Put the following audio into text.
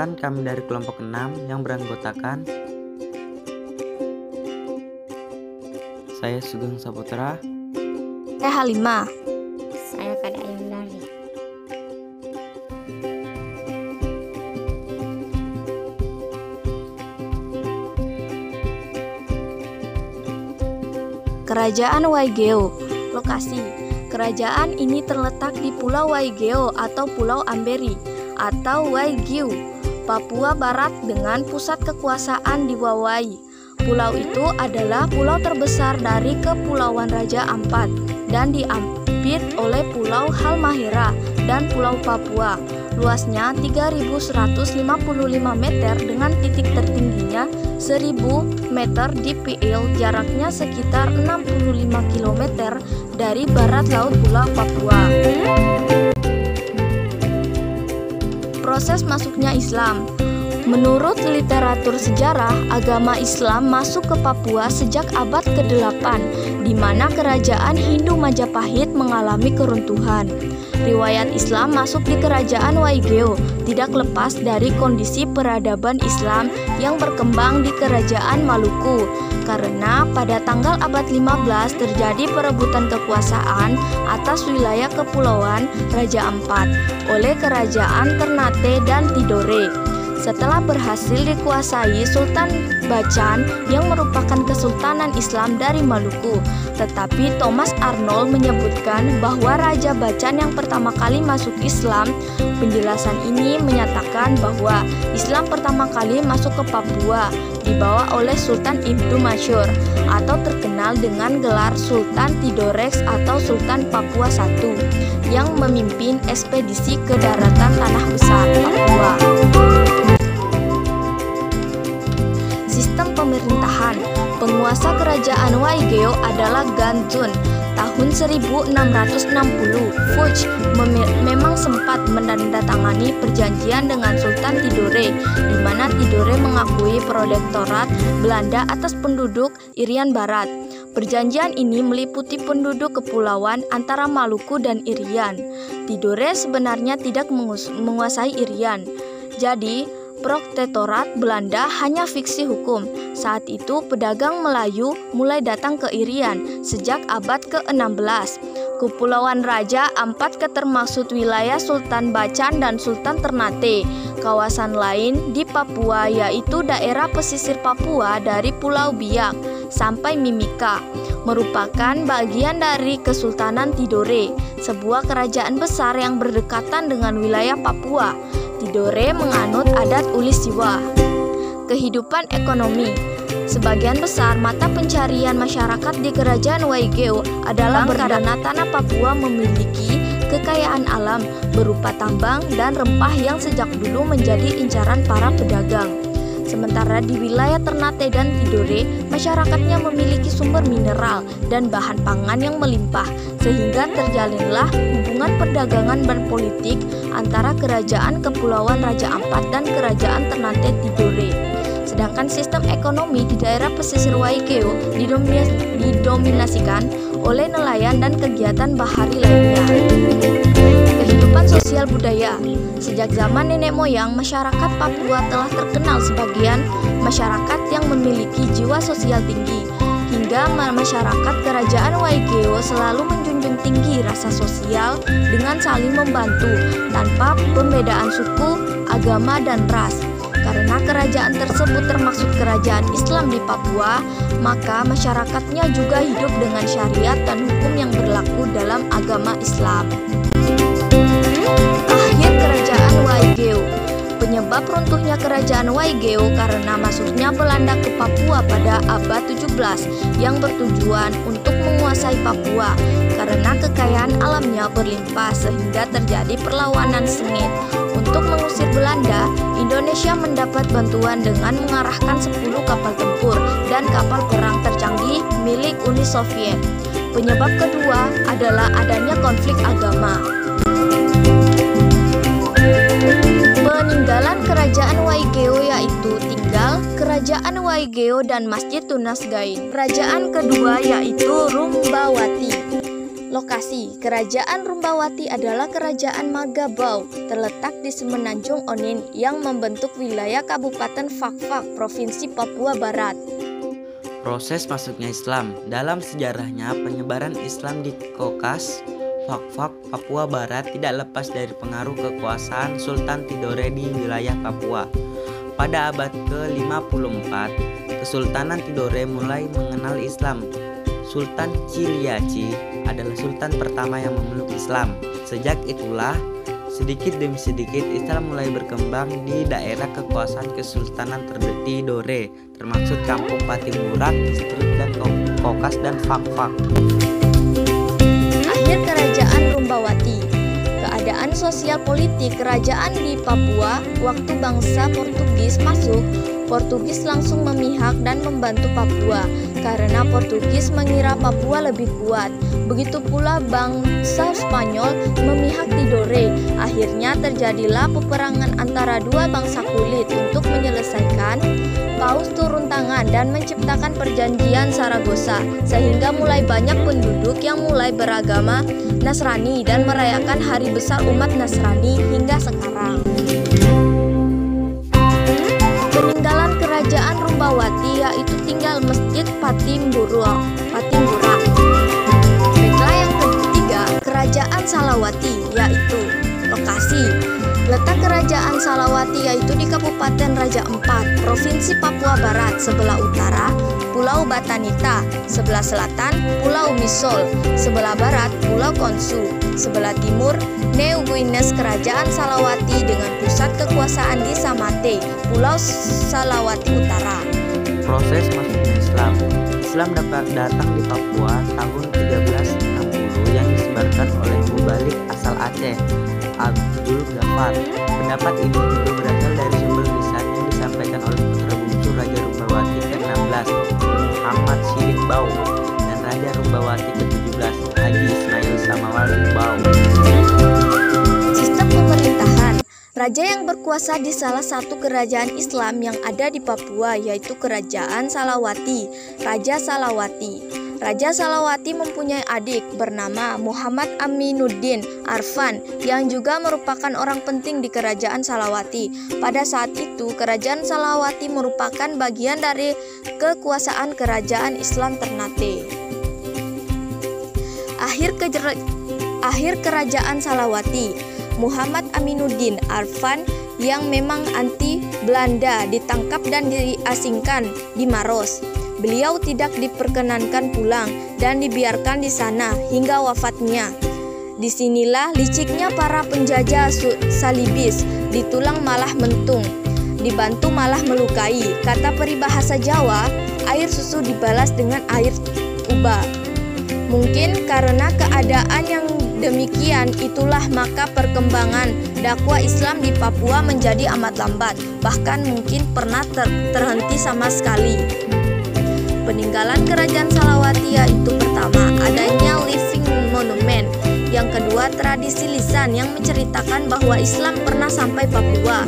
Perkenalkan, kami dari kelompok 6 yang beranggotakan saya Sugeng Saputra, saya Halimah, saya Kada Ayundari. Kerajaan Waigeo. Lokasi: kerajaan ini terletak di Pulau Waigeo atau Pulau Amberi atau Waigiu, Papua Barat dengan pusat kekuasaan di Wawai. Pulau itu adalah pulau terbesar dari Kepulauan Raja Ampat dan diapit oleh Pulau Halmahera dan Pulau Papua. Luasnya 3.155 meter dengan titik tertingginya 1.000 meter di PL, jaraknya sekitar 65 km dari barat laut Pulau Papua. Proses masuknya Islam. Menurut literatur sejarah, agama Islam masuk ke Papua sejak abad ke-8, di mana kerajaan Hindu Majapahit mengalami keruntuhan. Riwayat Islam masuk di kerajaan Waigeo tidak lepas dari kondisi peradaban Islam yang berkembang di kerajaan Maluku, karena pada tanggal abad 15 terjadi perebutan kekuasaan atas wilayah Kepulauan Raja Ampat oleh kerajaan Ternate dan Tidore. Setelah berhasil dikuasai Sultan Bacan yang merupakan kesultanan Islam dari Maluku, tetapi Thomas Arnold menyebutkan bahwa Raja Bacan yang pertama kali masuk Islam. Penjelasan ini menyatakan bahwa Islam pertama kali masuk ke Papua dibawa oleh Sultan Ibnu Masyur atau terkenal dengan gelar Sultan Tidorex atau Sultan Papua I yang memimpin ekspedisi ke daratan Tanah Besar Papua. Sistem pemerintahan. Penguasa kerajaan Waigeo adalah Ganzun. Tahun 1660, Fuch memang sempat menandatangani perjanjian dengan Sultan Tidore, di mana Tidore mengakui protektorat Belanda atas penduduk Irian Barat. Perjanjian ini meliputi penduduk kepulauan antara Maluku dan Irian. Tidore sebenarnya tidak menguasai Irian. Jadi, protektorat Belanda hanya fiksi hukum. Saat itu pedagang Melayu mulai datang ke Irian sejak abad ke-16. Kepulauan Raja Ampat termasuk wilayah Sultan Bacan dan Sultan Ternate. Kawasan lain di Papua yaitu daerah pesisir Papua dari Pulau Biak sampai Mimika merupakan bagian dari Kesultanan Tidore, sebuah kerajaan besar yang berdekatan dengan wilayah Papua. Tidore menganut adat Ulisiwa. Kehidupan ekonomi. Sebagian besar mata pencarian masyarakat di kerajaan Waigeo adalah karena tanah Papua memiliki kekayaan alam berupa tambang dan rempah yang sejak dulu menjadi incaran para pedagang. Sementara di wilayah Ternate dan Tidore, masyarakatnya memiliki sumber mineral dan bahan pangan yang melimpah, sehingga terjalinlah hubungan perdagangan dan politik antara kerajaan Kepulauan Raja Ampat dan kerajaan Ternate Tidore. Sedangkan sistem ekonomi di daerah pesisir Waigeo didominasikan oleh nelayan dan kegiatan bahari lainnya. Kehidupan sosial budaya. Sejak zaman nenek moyang, masyarakat Papua telah terkenal sebagai masyarakat yang memiliki jiwa sosial tinggi. Hingga masyarakat kerajaan Waigeo selalu menjunjung tinggi rasa sosial dengan saling membantu tanpa pembedaan suku, agama, dan ras. Karena kerajaan tersebut termasuk kerajaan Islam di Papua, maka masyarakatnya juga hidup dengan syariat dan hukum yang berlaku dalam agama Islam. Akhir kerajaan Waigeo. Penyebab runtuhnya kerajaan Waigeo karena masuknya Belanda ke Papua pada abad 17 yang bertujuan untuk menguasai Papua. Karena kekayaan alamnya berlimpah sehingga terjadi perlawanan sengit. Untuk mengusir Belanda, Indonesia mendapat bantuan dengan mengarahkan 10 kapal tempur dan kapal perang tercanggih milik Uni Soviet. Penyebab kedua adalah adanya konflik agama. Peninggalan kerajaan Waigeo yaitu tinggal kerajaan Waigeo dan Masjid Tunas Gain. Kerajaan kedua yaitu Rumbawati. Lokasi Kerajaan Rumbawati adalah Kerajaan Magabau, terletak di Semenanjung Onin yang membentuk wilayah Kabupaten Fakfak, Provinsi Papua Barat. Proses masuknya Islam. Dalam sejarahnya, penyebaran Islam di Kokas, Fakfak, Papua Barat tidak lepas dari pengaruh kekuasaan Sultan Tidore di wilayah Papua. Pada abad ke-54, Kesultanan Tidore mulai mengenal Islam. Sultan Ciliaci adalah sultan pertama yang memeluk Islam. Sejak itulah, sedikit demi sedikit Islam mulai berkembang di daerah kekuasaan Kesultanan Tidore, termasuk Kampung Patimurak, Distrik dan Kokas dan Fakfak. Akhir Kerajaan Rumbawati. Keadaan sosial politik kerajaan di Papua waktu bangsa Portugis masuk, Portugis langsung memihak dan membantu Papua karena Portugis mengira Papua lebih kuat. Begitu pula bangsa Spanyol memihak Tidore. Akhirnya terjadilah peperangan antara dua bangsa kulit untuk menyelesaikan. Paus turun tangan dan menciptakan perjanjian Saragossa, sehingga mulai banyak penduduk yang mulai beragama Nasrani dan merayakan hari besar umat Nasrani hingga sekarang. Peninggalan Kerajaan Rumbawati yaitu tinggal Masjid Patimbura. Baiklah, yang ketiga, Kerajaan Salawati, yaitu lokasi. Letak Kerajaan Salawati yaitu di Kabupaten Raja Ampat, Provinsi Papua Barat. Sebelah utara, Pulau Batanita. Sebelah selatan, Pulau Misol. Sebelah barat, Pulau Konsu. Sebelah timur, New Guinness. Kerajaan Salawati dengan pusat kekuasaan di Samate, Pulau Salawati Utara. Proses masuknya Islam. Islam datang di Papua tahun 1360 yang disebarkan oleh mubalik asal Aceh, Abdul Ghaffar. Pendapat ini juga berasal dari sumber lisan yang disampaikan oleh putra bungsu Raja Rumbawati ke-16, Muhammad Sidik Bau, dan Raja Rumbawati ke-17, Haji Ismail Samawal Bau. Sistem pemerintahan. Raja yang berkuasa di salah satu kerajaan Islam yang ada di Papua yaitu Kerajaan Salawati. Raja Salawati. Raja Salawati mempunyai adik bernama Muhammad Aminuddin Arfan yang juga merupakan orang penting di Kerajaan Salawati. Pada saat itu, Kerajaan Salawati merupakan bagian dari kekuasaan Kerajaan Islam Ternate. Akhir Kerajaan Salawati. Muhammad Aminuddin Arfan yang memang anti Belanda ditangkap dan diasingkan di Maros. Beliau tidak diperkenankan pulang dan dibiarkan di sana hingga wafatnya. Disinilah liciknya para penjajah salibis, ditulang malah mentung, dibantu malah melukai. Kata peribahasa Jawa, air susu dibalas dengan air ubah. Mungkin karena keadaan yang demikian itulah maka perkembangan dakwah Islam di Papua menjadi amat lambat, bahkan mungkin pernah terhenti sama sekali. Peninggalan Kerajaan Salawati yaitu pertama, adanya living monument. Yang kedua, tradisi lisan yang menceritakan bahwa Islam pernah sampai Papua.